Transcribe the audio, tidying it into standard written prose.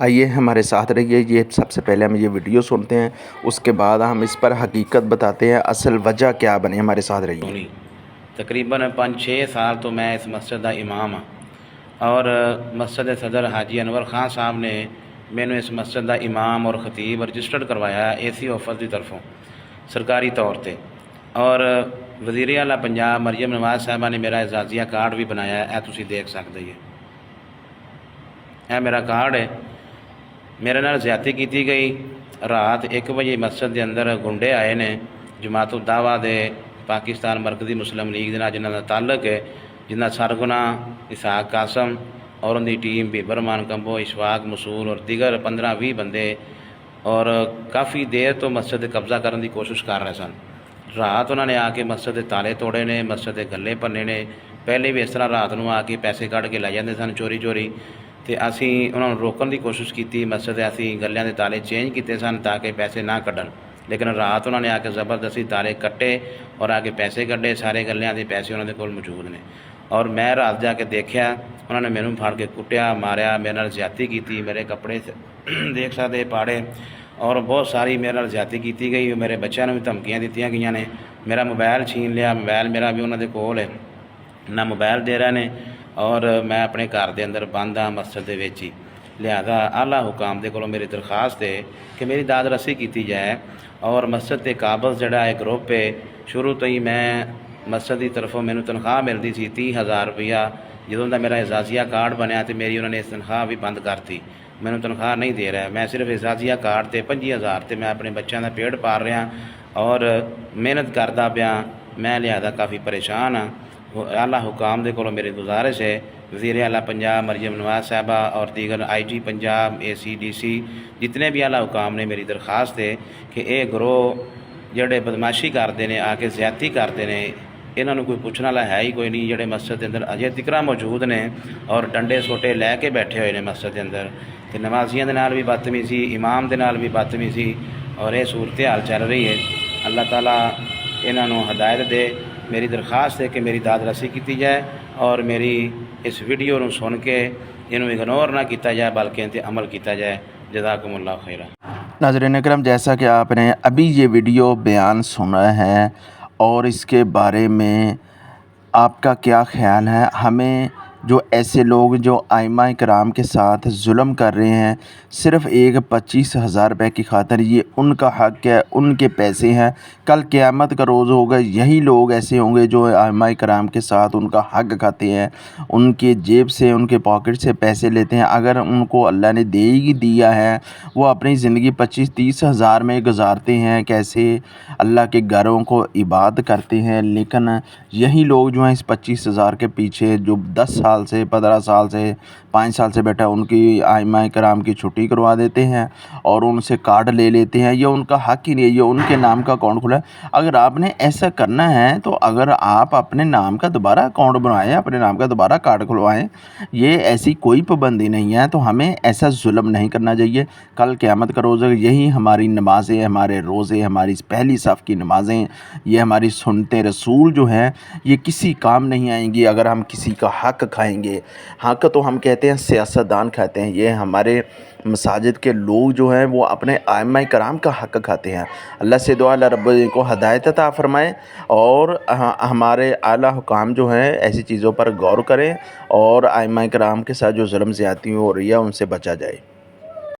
آئیے ہمارے ساتھ رہیے۔ یہ سب سے پہلے ہم یہ ویڈیو سنتے ہیں، اس کے بعد ہم اس پر حقیقت بتاتے ہیں، اصل وجہ کیا بنی۔ ہمارے ساتھ رہیے۔ تقریباً 5-6 سال تو میں اس مسجد کا امام ہاں، اور مسجد صدر حاجی انور خان صاحب نے مینوں اس مسجد کا امام اور خطیب رجسٹرڈ کروایا AC آفس کی طرفوں سرکاری طور تے، اور وزیر اعلیٰ پنجاب مریم نواز صاحبہ نے میرا اعزازیہ کارڈ بھی بنایا ہے۔ تسی دیکھ سکتے جی، یہ میرا کارڈ ہے۔ میرے نال زیادتی کی گئی۔ رات 1 بجے مسجد کے اندر گنڈے آئے نے، جماعت الدعوہ دے پاکستان مرکزی مسلم لیگ دے نال جنہاں دا تعلق ہے، جنہاں سرگنا اسحاق قاسم اور ان دی ٹیم بیبرمان کمبو اشفاق مسول اور دیگر 15-20 بندے، اور کافی دیر تو مسجد دے قبضہ کرنے دی کوشش کر رہے سن۔ رات انہوں نے آ کے مسجد دے تالے توڑے نے، مسجد دے گلے بھنے نے۔ پہلے بھی اس طرح رات نو آ کے پیسے کٹ کے لے جاندے سن چوری چوری، تے اسی انہوں نے روکن دی کوشش کی۔ مسجد اسی گلیاں دے تالے چینج کیتے سن تاکہ پیسے نہ کڈن، لیکن رات انہوں نے آ کے زبردستی تالے کٹے اور آ کے پیسے کڈے۔ سارے گلیاں دے پیسے انہوں دے کول موجود نے، اور میں رات جا کے دیکھیا انہوں نے مینوں پھاڑ کے کٹیا، ماریا، میرے نال زیادتی کی۔ میرے کپڑے دیکھ سکتے پاڑے، اور بہت ساری میرے نال زیادتی کی گئی۔ میرے بچوں نے بھی دھمکیاں دتیاں گئیاں نے۔ میرا موبائل چھین لیا، موبائل میرا بھی انہوں دے کول ہے، نہ موبائل دے رہے نے، اور میں اپنے گھر دے اندر بند ہاں مسجد دے وچ ہی۔ لہذا اعلیٰ حکام دے کولوں میری درخواست ہے کہ میری داد رسی کی جائے، اور مسجد تے قابض جڑا ہے گروپ ہے، شروع تو ہی میں مسجد کی طرفوں مینوں تنخواہ ملتی سی 30,000 روپیہ۔ جدوں دا میرا اعزازیہ کارڈ بنیا تے میری انہوں نے اس تنخواہ بھی بند کرتی، مینوں تنخواہ نہیں دے رہا۔ میں صرف اعزازیہ کارڈ تے 25,000 تے میں اپنے بچوں کا پیٹ پال رہا اور محنت کردا پیا۔ میں لہذا کافی پریشان ہاں۔ اعلیٰ حکام دے کولوں میری گزارش ہے، وزیر اعلیٰ پنجاب مریم نواز صاحبہ اور دیگر IG پنجاب AC DC جتنے بھی اعلیٰ حکام نے، میری درخواست ہے کہ اے گروہ جڑے بدماشی کرتے ہیں، آ کے زیادتی کرتے ہیں، انہوں نے کوئی پوچھنے والا ہے ہی کوئی نہیں۔ جڑے مسجد کے اندر اجے تکرا موجود نے اور ڈنڈے سوٹے لے کے بیٹھے ہوئے نے مسجد کے اندر، تے نمازیاں دے نال بھی بدتمیزی، امام دے نال بھی بدتمیزی، اور یہ صورتحال چل رہی ہے۔ اللہ تعالیٰ انہوں نے ہدایت دے۔ میری درخواست ہے کہ میری داد رسی کی جائے، اور میری اس ویڈیو نو سن کے انہوں اگنور نہ کیتا جائے بلکہ ان تے عمل کیتا جائے۔ جزاکم اللہ خیرہ۔ ناظرین اکرام، جیسا کہ آپ نے ابھی یہ ویڈیو بیان سنا ہے، اور اس کے بارے میں آپ کا کیا خیال ہے؟ ہمیں جو ایسے لوگ جو ائمہ کرام کے ساتھ ظلم کر رہے ہیں، صرف ایک 25,000 روپے کی خاطر، یہ ان کا حق ہے، ان کے پیسے ہیں۔ کل قیامت کا روز ہوگا، یہی لوگ ایسے ہوں گے جو ائمہ کرام کے ساتھ ان کا حق کھاتے ہیں، ان کے جیب سے، ان کے پاکٹ سے پیسے لیتے ہیں۔ اگر ان کو اللہ نے دے ہی دیا ہے، وہ اپنی زندگی 25-30 ہزار میں گزارتے ہیں، کیسے اللہ کے گھروں کو عبادت کرتے ہیں، لیکن یہی لوگ جو ہیں اس 25,000 کے پیچھے، جو 10 سال سے، 15 سال سے، 5 سال سے بیٹھا، ان کی ائمہ کرام کی چھٹی کروا دیتے ہیں اور ان سے کارڈ لے لیتے ہیں۔ یہ ان کا حق ہی نہیں ہے، یہ ان کے نام کا اکاؤنٹ کھلا ہے۔ اگر آپ نے ایسا کرنا ہے تو اگر آپ اپنے نام کا دوبارہ اکاؤنٹ بنائیں، اپنے نام کا دوبارہ کارڈ کھلوائیں، یہ ایسی کوئی پابندی نہیں ہے۔ تو ہمیں ایسا ظلم نہیں کرنا چاہیے۔ کل قیامت کا روز ہے، یہی ہماری نمازیں، ہمارے روزے، ہماری پہلی صف کی نمازیں، یہ ہماری سنت رسول جو ہیں، یہ کسی کام نہیں آئیں گی اگر ہم کسی کا حق کھائیں گے۔ حق تو ہم کہتے ہیں سیاستدان کھاتے ہیں، یہ ہمارے مساجد کے لوگ جو ہیں وہ اپنے ائمہ کرام کا حق کھاتے ہیں۔ اللہ سے دعا اللہ رب کو ہدایت عطا فرمائے، اور ہمارے اعلیٰ حکام جو ہیں ایسی چیزوں پر غور کریں، اور ائمہ کرام کے ساتھ جو ظلم زیادتی ہو رہی ہے ان سے بچا جائے۔